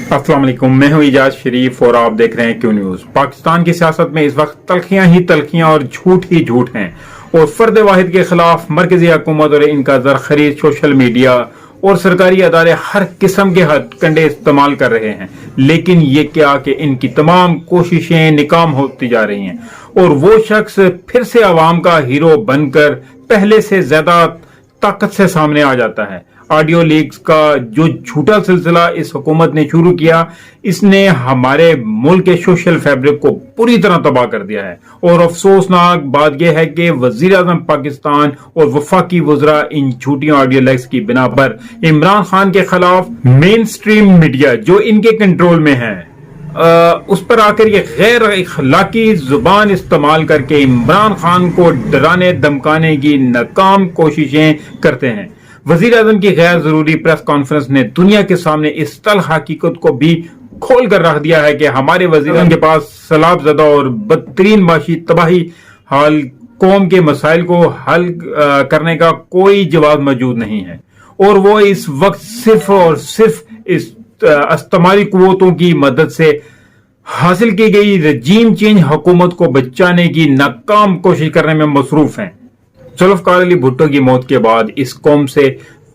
अस्सलाम वालेकुम, मैं हूं इजाज शरीफ और आप देख रहे हैं क्यों न्यूज। पाकिस्तान की सियासत में इस वक्त तलखियां ही तलखियां और झूठ ही झूठ हैं और फर्द वाहिद के खिलाफ मरकजी हुकूमत और इनका जरखरीद सोशल मीडिया और सरकारी अदारे हर किस्म के हथकंडे इस्तेमाल कर रहे हैं। लेकिन ये क्या कि इनकी तमाम कोशिशें नाकाम होती जा रही हैं और वो शख्स फिर से अवाम का हीरो बनकर पहले से ज्यादा ताकत से सामने आ जाता है। ऑडियो लीक्स का जो झूठा सिलसिला इस हुकूमत ने शुरू किया, इसने हमारे मुल्क के सोशल फैब्रिक को पूरी तरह तबाह कर दिया है। और अफसोसनाक बात यह है कि वजीर आजम पाकिस्तान और वफाकी वज़रा इन झूठी ऑडियो लीक्स की बिना पर इमरान खान के खिलाफ मेन स्ट्रीम मीडिया जो इनके कंट्रोल में है उस पर आकर ये गैर अखलाकी जुबान इस्तेमाल करके इमरान खान को डराने धमकाने की नाकाम कोशिशें करते हैं। वजीर आजम की गैर जरूरी प्रेस कॉन्फ्रेंस ने दुनिया के सामने इस तल्ख हकीकत को भी खोल कर रख दिया है कि हमारे वजीर आजम के पास सलाबज़दा और बदतरीन माशी तबाही हाल कौम के मसाइल को हल करने का कोई जवाब मौजूद नहीं है और वो इस वक्त सिर्फ और सिर्फ इस इस्तेमाली कुव्वतों की मदद से हासिल की गई रजीम चेंज हुकूमत को बचाने की नाकाम कोशिश करने में मसरूफ हैं। जुल्फ़िकार अली भुट्टो की मौत के बाद इस कौम से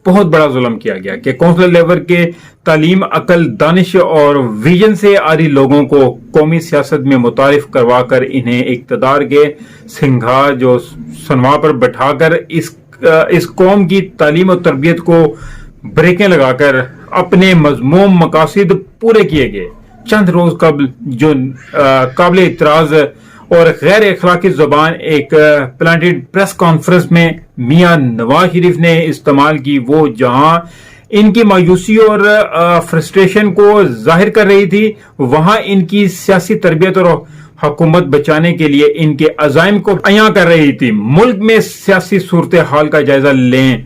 बहुत बड़ा जुल्म किया गया कि कौंसलर लेवल के तालीम, अकल, दानिश और विजन से आरी लोगों को कौमी सियासत में मुतारिफ करवा कर इन्हें इक़्तिदार के सिंघार जो सनवा पर बैठाकर इस कौम की तालीम और तरबियत को ब्रेकें लगाकर अपने मज़मूम मकासिद पूरे किए गए। चंद रोज कबल जो काबिल इतराज और गैर अखलाकी जुबान एक प्लांटेड प्रेस कॉन्फ्रेंस में मियां नवाज शरीफ ने इस्तेमाल की, वो जहां इनकी मायूसी और फ्रस्ट्रेशन को जाहिर कर रही थी, वहां इनकी सियासी तरबियत और हुकूमत बचाने के लिए इनके अज़ाइम को अयां कर रही थी। मुल्क में सियासी सूरत हाल का जायजा लें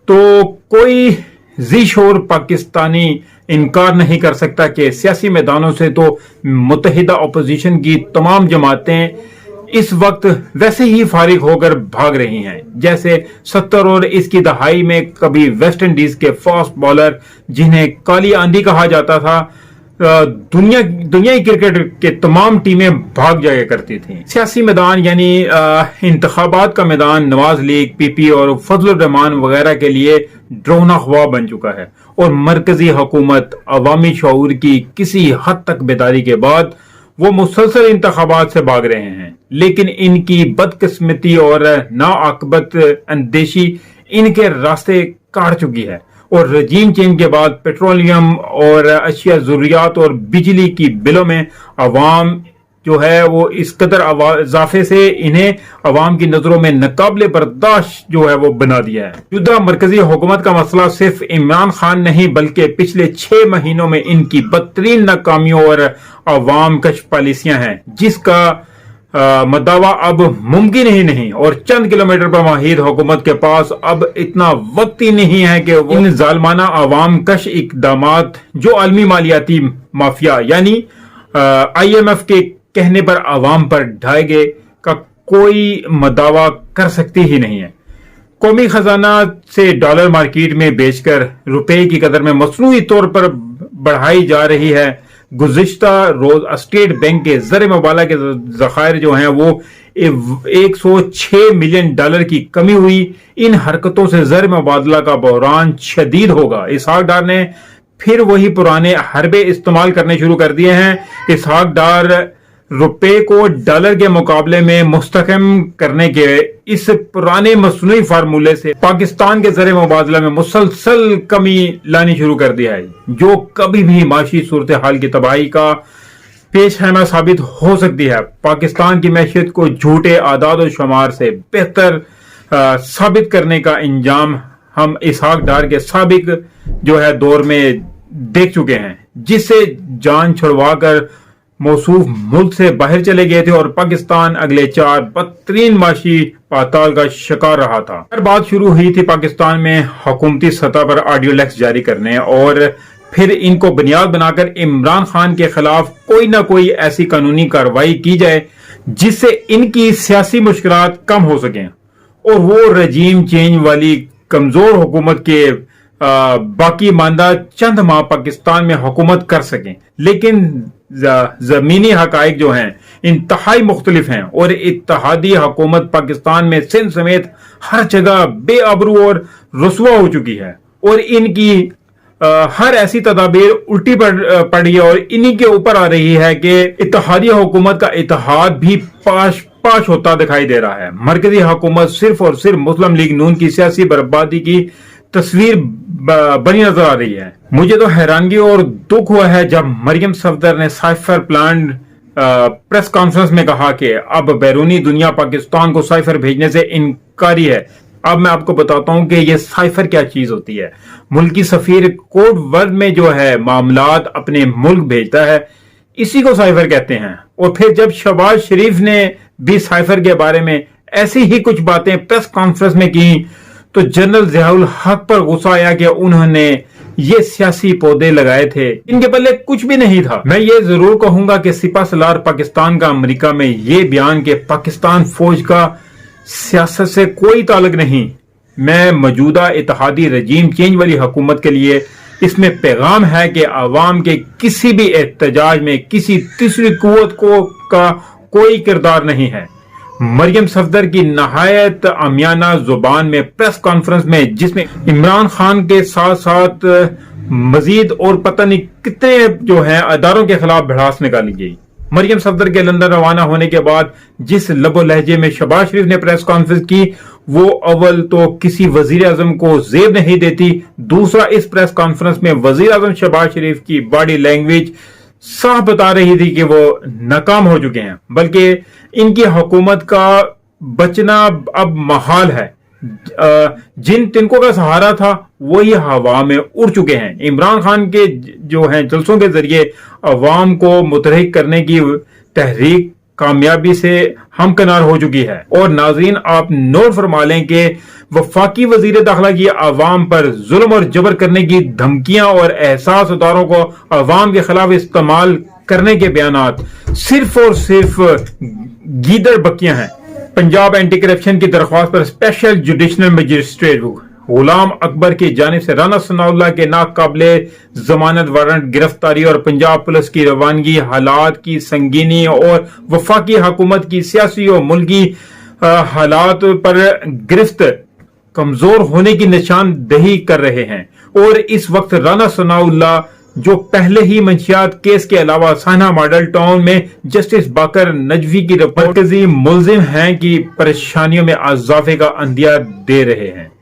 तो कोई जी शोर पाकिस्तानी इनकार नहीं कर सकता कि सियासी मैदानों से तो मुत्तहिदा अपोजिशन की तमाम जमातें इस वक्त वैसे ही फारिग होकर भाग रही हैं जैसे 70 और इसकी दहाई में कभी वेस्ट इंडीज के फास्ट बॉलर जिन्हें काली आंधी कहा जाता था, दुनियाई क्रिकेट के तमाम टीमें भाग जाया करती थी। सियासी मैदान यानी इंतखाबात का मैदान नवाज लीग, पीपी और फजलुर रहमान वगैरह के लिए ड्रोना ख्वाब बन चुका है और मरकजी हुकूमत अवामी शऊर की किसी हद तक बेदारी के बाद वो मुसलसल इंतखाबात से भाग रहे हैं। लेकिन इनकी बदकिस्मती और नाआकबत अंदेशी इनके रास्ते काट चुकी है और रजीम चेंज के बाद पेट्रोलियम और अशिया ज़रूरियात और बिजली की बिलों में अवाम जो है वो इस कदर इजाफे से इन्हें अवाम की नजरों में नाकाबिले बर्दाश्त जो है वो बना दिया है। मौजूदा मरकजी हुकूमत का मसला सिर्फ इमरान खान नहीं बल्कि पिछले 6 महीनों में इनकी बदतरीन नाकामियों और अवाम कश पॉलिसियां हैं जिसका मदावा अब मुमकिन ही नहीं और चंद किलोमीटर पर माहिर हुकूमत के पास अब इतना वक्त ही नहीं है कि वो इन जालमाना अवाम कश इकदामात जो आलमी मालियाती माफिया यानी IMF के कहने पर अवाम पर ढाए गए का कोई मदावा कर सकती ही नहीं है। कौमी खजाना से डॉलर मार्केट में बेचकर रुपए की कदर में मसनूई तौर पर बढ़ाई जा रही है। गुज़िश्ता रोज स्टेट बैंक के ज़र मुबाला के ज़खायर जो हैं वो 106 मिलियन डॉलर की कमी हुई। इन हरकतों से ज़र मुबादला का बहरान शदीद होगा। इसहाक डार ने फिर वही पुराने हरबे इस्तेमाल करने शुरू कर दिए हैं। इसहाक डार रुपए को डॉलर के मुकाबले में मुस्तहकम करने के इस पुराने मसनूई फार्मूले से पाकिस्तान के ज़र मुबादला में मुसलसल कमी लानी शुरू कर दिया है जो कभी भी माशी सूरत हाल की तबाही का पेश हैमा साबित हो सकती है। पाकिस्तान की मैशियत को झूठे आदाद और शुमार से बेहतर साबित करने का इंजाम हम इसहाक डार के साबिक जो है दौर में देख चुके हैं जिससे जान छुड़वा कर मौसूफ मुल्क से बाहर चले गए थे और पाकिस्तान अगले 4 बदतरीन माशी पाताल का शिकार रहा था। हर बात शुरू हुई थी पाकिस्तान में हुकूमती सतह पर ऑडियो लेक्स जारी करने और फिर इनको बुनियाद बनाकर इमरान खान के खिलाफ कोई ना कोई ऐसी कानूनी कार्रवाई की जाए जिससे इनकी सियासी मुश्किलात कम हो सकें और वो रजीम चेंज वाली कमजोर हुकूमत के बाकी मानदा चंद माह पाकिस्तान में हुकूमत कर सकें, लेकिन जमीनी हकाइक जो हैं इंतहाई मुख्तलिफ हैं और इत्तेहादी हुकूमत पाकिस्तान में सिंध समेत हर जगह बेआबरू और रुसवा हो चुकी है और इनकी हर ऐसी तदाबीर उल्टी पड़ रही है और इन्हीं के ऊपर आ रही है कि इत्तेहादी हुकूमत का इत्तेहाद भी पाश होता दिखाई दे रहा है। मरकजी हुकूमत सिर्फ और सिर्फ मुस्लिम लीग नून की सियासी बर्बादी की तस्वीर बनी नजर आ रही है। मुझे तो हैरानगी और दुख हुआ है जब मरियम सफदर ने साइफर प्लान प्रेस कॉन्फ्रेंस में कहा कि अब बैरूनी दुनिया पाकिस्तान को साइफर भेजने से इनकारी है। अब मैं आपको बताता हूं कि ये साइफर क्या चीज होती है। मुल्की सफीर कोड वर्ड में जो है मामलात अपने मुल्क भेजता है, इसी को साइफर कहते हैं। और फिर जब शहबाज शरीफ ने भी साइफर के बारे में ऐसी ही कुछ बातें प्रेस कॉन्फ्रेंस में की तो जनरल जियाउल हक पर गुस्सा आया कि उन्होंने ये सियासी पौधे लगाए थे, इनके पल्ले कुछ भी नहीं था। मैं ये जरूर कहूंगा कि सिपा सलार पाकिस्तान का अमेरिका में ये बयान कि पाकिस्तान फौज का सियासत से कोई ताल्लुक नहीं, मैं मौजूदा इत्तेहादी रजीम चेंज वाली हुकूमत के लिए इसमें पैगाम है कि आवाम के किसी भी एहतजाज में किसी तीसरी कुव्वत का कोई किरदार नहीं है। मरियम सफदर की नहायत आमियाना जुबान में प्रेस कॉन्फ्रेंस में, जिसमें इमरान खान के साथ साथ मजीद और पता नहीं कितने जो हैं अदारों के खिलाफ भड़ास निकाली गई। मरियम सफदर के लंदन रवाना होने के बाद जिस लबो लहजे में शहबाज शरीफ ने प्रेस कॉन्फ्रेंस की, वो अव्वल तो किसी वजीर आजम को जेब नहीं देती, दूसरा इस प्रेस कॉन्फ्रेंस में वजीर आजम शहबाज शरीफ की बॉडी लैंग्वेज साफ बता रही थी कि वो नाकाम हो चुके हैं, बल्कि इनकी हुकूमत का बचना अब महाल है। जिन तिनकों का सहारा था वो ये हवा में उड़ चुके हैं। इमरान खान के जो हैं जलसों के जरिए अवाम को मुतहरिक करने की तहरीक कामयाबी से हमकिनार हो चुकी है। और नाज़रीन, आप नोट फरमा लें कि वफाकी वजीर दाखिला की अवाम पर जुल्म और जबर करने की धमकियां और एहसास उतारों को अवाम के खिलाफ इस्तेमाल करने के बयानात सिर्फ और सिर्फ गीदड़ बकियां हैं। पंजाब एंटी करप्शन की दरख्वास्त पर स्पेशल जुडिशनल मजिस्ट्रेट गुलाम अकबर की जानिब से राना सनाउल्लाह के नाकाबिले जमानत वारंट गिरफ्तारी और पंजाब पुलिस की रवानगी हालात की संगीनी और वफाकी हुकूमत की सियासी और मुल्की हालात पर गिरफ्त कमजोर होने की निशानदही कर रहे हैं। और इस वक्त राना सनाउल्लाह, जो पहले ही मंशियात केस के अलावा साना मॉडल टाउन में जस्टिस बाकर नजवी की मरकजी मुलजिम हैं, की परेशानियों में इजाफे का अंदिया दे रहे हैं।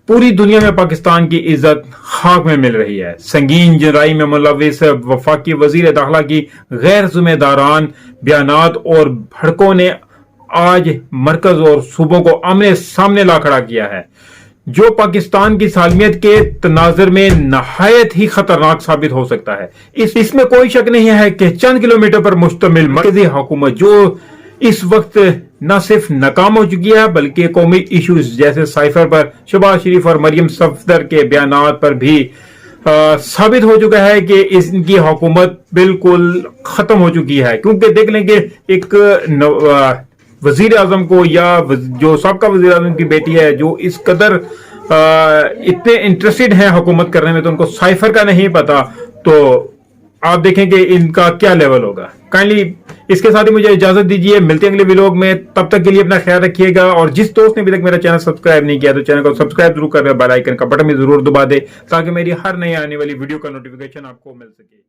पूरी दुनिया में पाकिस्तान की इज्जत खाक में मिल रही है। संगीन जराई में मुलविस वफाकी वजीर दाखिला की गैर जिम्मेदारान बयानात और भड़कों ने आज मरकज और सूबों को आमने सामने ला खड़ा किया है, जो पाकिस्तान की सालमियत के तनाजर में नहायत ही खतरनाक साबित हो सकता है। इसमें कोई शक नहीं है कि चंद किलोमीटर पर मुश्तमिल मरकजी हुकूमत, जो इस वक्त न सिर्फ नाकाम हो चुकी है बल्कि कौमी इश्यूज जैसे साइफर पर शहबाज शरीफ और मरियम सफदर के बयानात पर भी साबित हो चुका है कि इनकी हुकूमत बिल्कुल खत्म हो चुकी है। क्योंकि देख लें कि एक वजीर आजम को, या जो सबका वजीर आजम की बेटी है, जो इस कदर इतने इंटरेस्टेड हैं हुकूमत करने में, तो उनको साइफर का नहीं पता, तो आप देखें कि इनका क्या लेवल होगा। काइंडली इसके साथ ही मुझे इजाजत दीजिए, मिलते हैं अगले व्लॉग में। तब तक के लिए अपना ख्याल रखिएगा और जिस दोस्त ने अभी तक मेरा चैनल सब्सक्राइब नहीं किया तो चैनल को सब्सक्राइब जरूर कर, बेल आइकन का बटन भी जरूर दबा दे ताकि मेरी हर नई आने वाली वीडियो का नोटिफिकेशन आपको मिल सके।